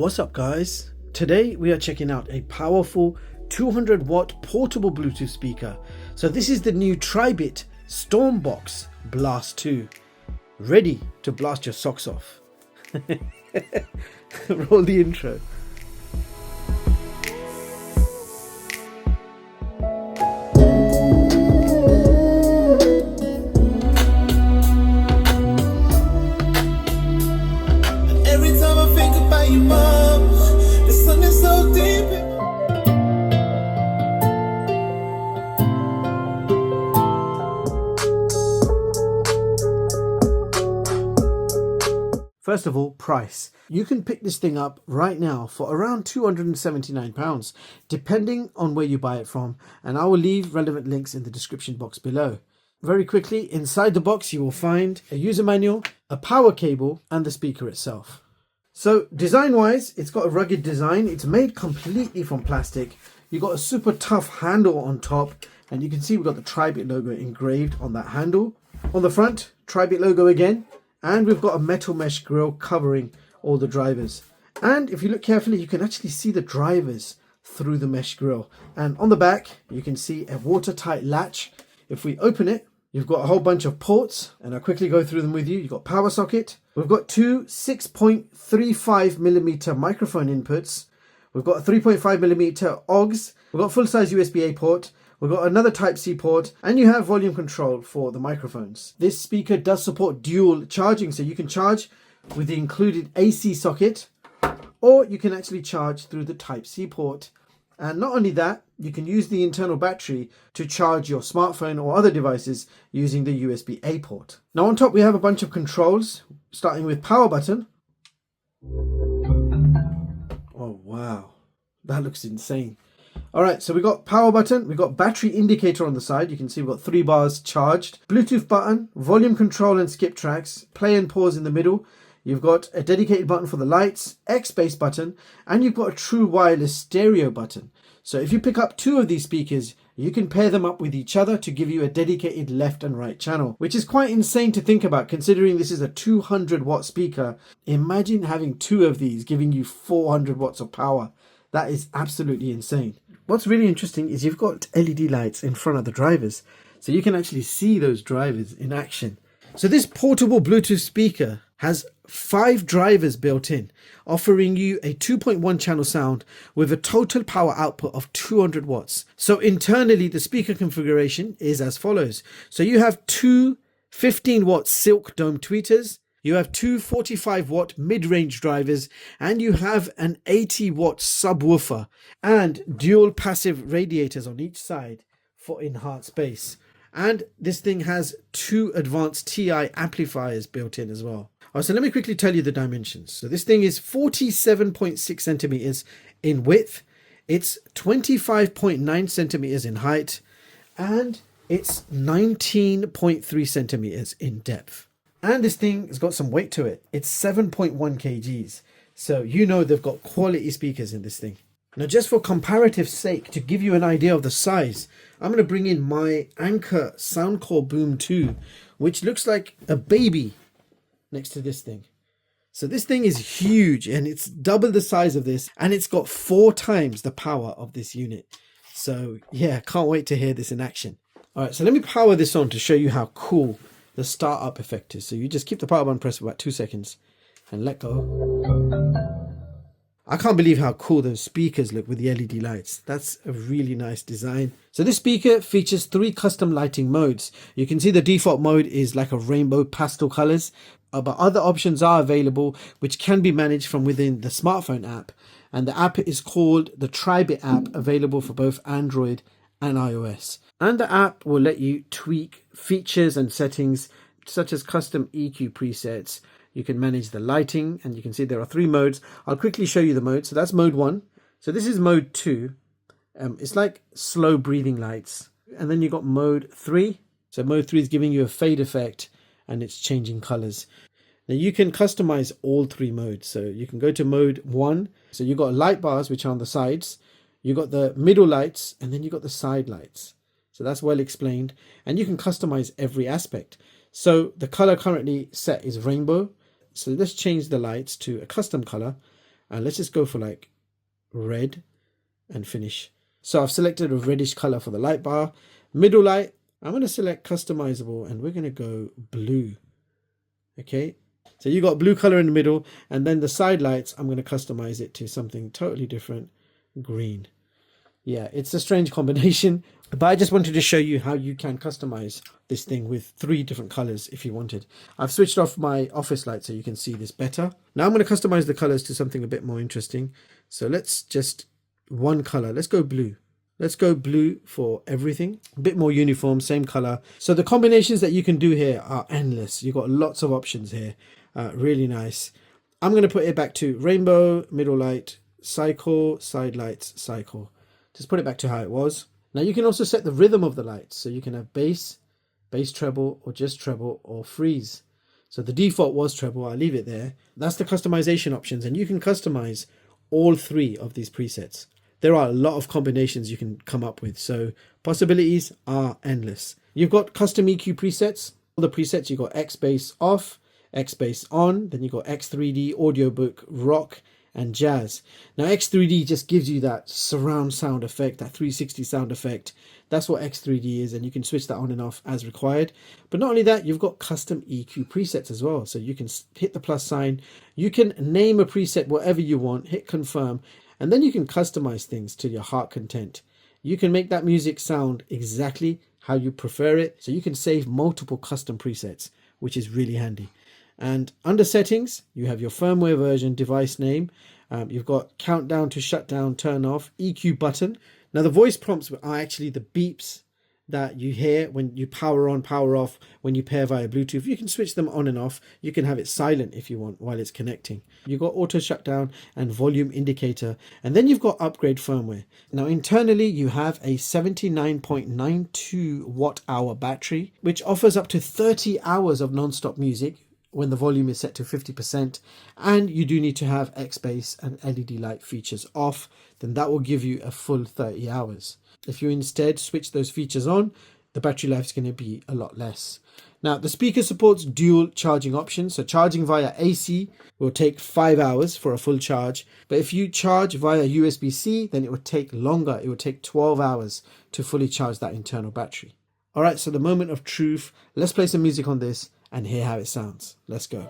What's up guys? Today we are checking out a powerful 200 watt portable Bluetooth speaker. So this is the new Tribit StormBox Blast 2. Ready to blast your socks off. Roll the intro. First of all, price. You can pick this thing up right now for around £279, depending on where you buy it from, and I will leave relevant links in the description box below. Very quickly, inside the box you will find a user manual, a power cable, and the speaker itself. So design-wise, it's got a rugged design. It's made completely from plastic. You've got a super tough handle on top, and you can see we've got the Tribit logo engraved on that handle. On the front, Tribit logo again. And we've got a metal mesh grille covering all the drivers. And if you look carefully, you can actually see the drivers through the mesh grille. And on the back, you can see a watertight latch. If we open it, you've got a whole bunch of ports, and I'll quickly go through them with you. You've got power socket. We've got two 6.35mm microphone inputs. We've got a 3.5mm AUX. We've got full-size USB-A port. We've got another Type-C port, and you have volume control for the microphones. This speaker does support dual charging, so you can charge with the included AC socket, or you can actually charge through the Type-C port. And not only that, you can use the internal battery to charge your smartphone or other devices using the USB-A port. Now on top we have a bunch of controls, starting with power button. Oh wow, that looks insane. Alright, so we got power button, we got battery indicator on the side. You can see we've got 3 bars charged. Bluetooth button, volume control and skip tracks, play and pause in the middle. You've got a dedicated button for the lights, XBass button, and you've got a true wireless stereo button. So if you pick up 2 of these speakers, you can pair them up with each other to give you a dedicated left and right channel, which is quite insane to think about considering this is a 200 watt speaker. Imagine having 2 of these giving you 400 watts of power. That is absolutely insane. What's really interesting is you've got LED lights in front of the drivers, so you can actually see those drivers in action. So this portable Bluetooth speaker has 5 drivers built in, offering you a 2.1 channel sound with a total power output of 200 watts. So internally, the speaker configuration is as follows. So you have 2 15 watt silk dome tweeters, you have 2 45 watt mid-range drivers, and you have an 80 watt subwoofer and dual passive radiators on each side for enhanced bass. And this thing has 2 Advanced TI Amplifiers built in as well. Alright, so let me quickly tell you the dimensions. So this thing is 47.6 centimeters in width, it's 25.9 centimeters in height, and it's 19.3 centimeters in depth. And this thing has got some weight to it. It's 7.1 kgs. So you know they've got quality speakers in this thing. Now just for comparative sake, to give you an idea of the size, I'm going to bring in my Anker Soundcore Boom 2, which looks like a baby next to this thing. So this thing is huge, and it's double the size of this, and it's got 4 times the power of this unit. So yeah, can't wait to hear this in action. All right, so let me power this on to show you how cool the startup effect is. So you just keep the power button pressed for about 2 seconds and let go. I can't believe how cool those speakers look with the LED lights. That's a really nice design. So this speaker features 3 custom lighting modes. You can see the default mode is like a rainbow pastel colors, but other options are available which can be managed from within the smartphone app. And the app is called the Tribit app, available for both Android and iOS. And the app will let you tweak features and settings such as custom EQ presets. You can manage the lighting, and you can see there are 3 modes. I'll quickly show you the mode. So that's mode 1. So this is mode 2. It's like slow breathing lights. And then you got mode 3. So mode 3 is giving you a fade effect, and it's changing colors. Now you can customize all 3 modes. So you can go to mode 1. So you got light bars, which are on the sides. You got the middle lights, and then you got the side lights. So that's well explained, and you can customize every aspect. So the color currently set is rainbow. So let's change the lights to a custom color, And let's just go for like red and finish. So I've selected a reddish color for the light bar. Middle light, I'm going to select customizable and we're going to go blue. Okay, so you got blue color in the middle, and then the side lights, I'm going to customize it to something totally different, green. Yeah, it's a strange combination, but I just wanted to show you how you can customize this thing with 3 different colors if you wanted. I've switched off my office light so you can see this better. Now I'm going to customize the colors to something a bit more interesting. So let's just one color. Let's go blue. Let's go blue for everything. A bit more uniform, same color. So the combinations that you can do here are endless. You've got lots of options here. Really nice. I'm going to put it back to rainbow, middle light, cycle, side lights, cycle. Just put it back to how it was. Now you can also set the rhythm of the lights. So you can have bass, bass treble, or just treble, or freeze. So the default was treble. I'll leave it there. That's the customization options, and you can customize all 3 of these presets. There are a lot of combinations you can come up with, so possibilities are endless. You've got custom EQ presets. All the presets, you've got XBass off, XBass on, then you've got X3D, audiobook, rock, and jazz. Now X3D just gives you that surround sound effect, that 360 sound effect. That's what X3D is, and you can switch that on and off as required. But not only that, you've got custom EQ presets as well. So you can hit the plus sign, you can name a preset whatever you want, hit confirm, and then you can customize things to your heart content. You can make that music sound exactly how you prefer it. So you can save multiple custom presets, which is really handy. And under settings, you have your firmware version, device name. You've got countdown to shut down, turn off, EQ button. Now the voice prompts are actually the beeps that you hear when you power on, power off, when you pair via Bluetooth. You can switch them on and off. You can have it silent if you want while it's connecting. You've got auto shutdown and volume indicator. And then you've got upgrade firmware. Now internally, you have a 79.92 watt hour battery, which offers up to 30 hours of non-stop music when the volume is set to 50%, and you do need to have XBass and LED light features off, then that will give you a full 30 hours. If you instead switch those features on, the battery life is going to be a lot less. Now the speaker supports dual charging options, so charging via AC will take 5 hours for a full charge, but if you charge via USB-C, then it would take longer. It would take 12 hours to fully charge that internal battery. Alright, so the moment of truth. Let's play some music on this and hear how it sounds. Let's go.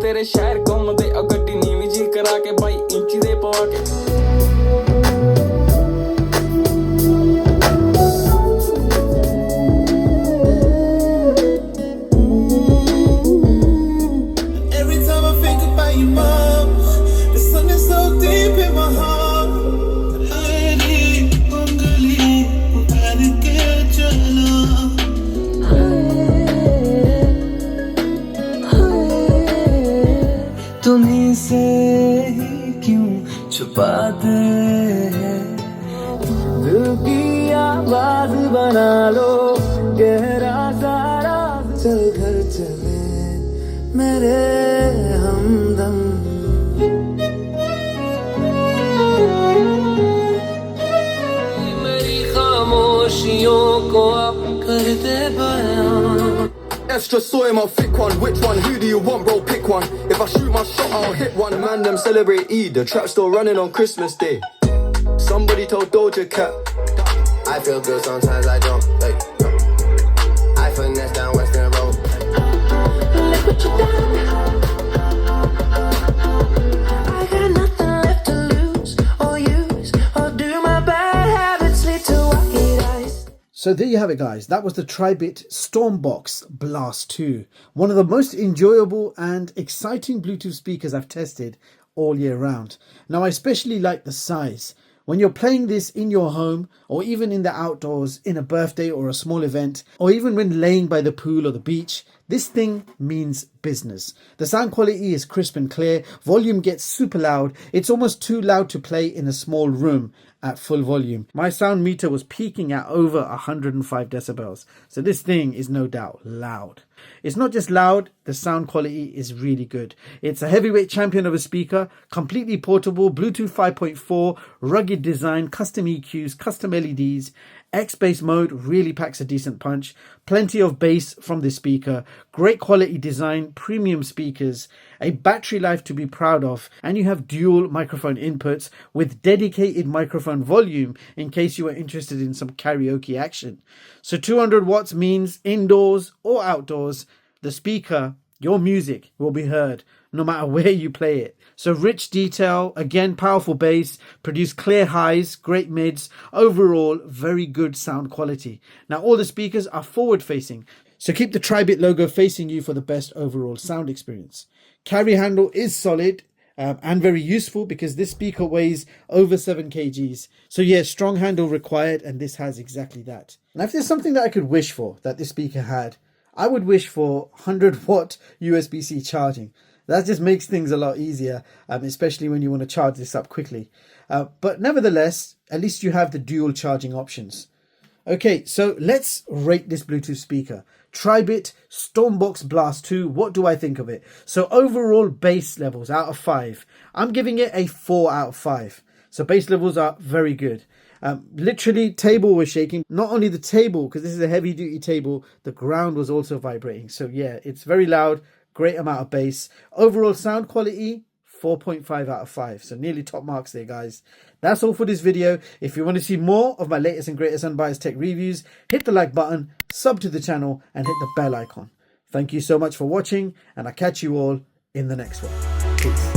तेरे शहर घूमदे गड्डी नीवी जी करा के भाई इंची दे पवा के Every time I think about your mom, there's something so deep in my heart. तुम्हीं से ही क्यों छुपाते हैं दिल की आवाज बना लो गहरा सारा चल घर चले मेरे हमदम मेरी खामोशियों को आप करते बयान Extra soy in my thick one, which one? Who do you want, bro? Pick one. If I shoot my shot, I'll hit one. Man, them celebrate Eid, the trap still running on Christmas Day. Somebody told Doja Cat I feel good, sometimes I don't. Like, I finesse down Western Road. Look what you done. I got nothing left to lose or use or do. My bad habits lead to white eyes. So there you have it, guys. That was the Tribit StormBox Blast 2. One of the most enjoyable and exciting Bluetooth speakers I've tested all year round. Now I especially like the size. When you're playing this in your home or even in the outdoors in a birthday or a small event, or even when laying by the pool or the beach, this thing means business. The sound quality is crisp and clear, volume gets super loud, it's almost too loud to play in a small room at full volume. My sound meter was peaking at over 105 decibels, so this thing is no doubt loud. It's not just loud, the sound quality is really good. It's a heavyweight champion of a speaker, completely portable, Bluetooth 5.4, rugged design, custom EQs, custom LEDs, XBass mode really packs a decent punch, plenty of bass from this speaker, great quality design, premium speakers, a battery life to be proud of, and you have dual microphone inputs with dedicated microphone volume in case you are interested in some karaoke action. So 200 watts means indoors or outdoors, the speaker, your music will be heard no matter where you play it. So rich detail, again powerful bass, produce clear highs, great mids, overall very good sound quality. Now all the speakers are forward facing, so keep the Tribit logo facing you for the best overall sound experience. Carry handle is solid and very useful because this speaker weighs over 7 kgs. So yeah, strong handle required, and this has exactly that. Now if there's something that I could wish for that this speaker had, I would wish for 100 watt USB-C charging. That just makes things a lot easier, especially when you want to charge this up quickly. But nevertheless, at least you have the dual charging options. Okay, so let's rate this Bluetooth speaker. Tribit StormBox Blast 2, what do I think of it? So overall bass levels out of 5. I'm giving it a 4 out of 5. So bass levels are very good. Literally, table was shaking. Not only the table, because this is a heavy duty table, the ground was also vibrating. So yeah, it's very loud, great amount of bass. Overall sound quality, 4.5 out of 5. So nearly top marks there, guys. That's all for this video. If you want to see more of my latest and greatest unbiased tech reviews, hit the like button, sub to the channel, and hit the bell icon. Thank you so much for watching, and I'll catch you all in the next one. Peace.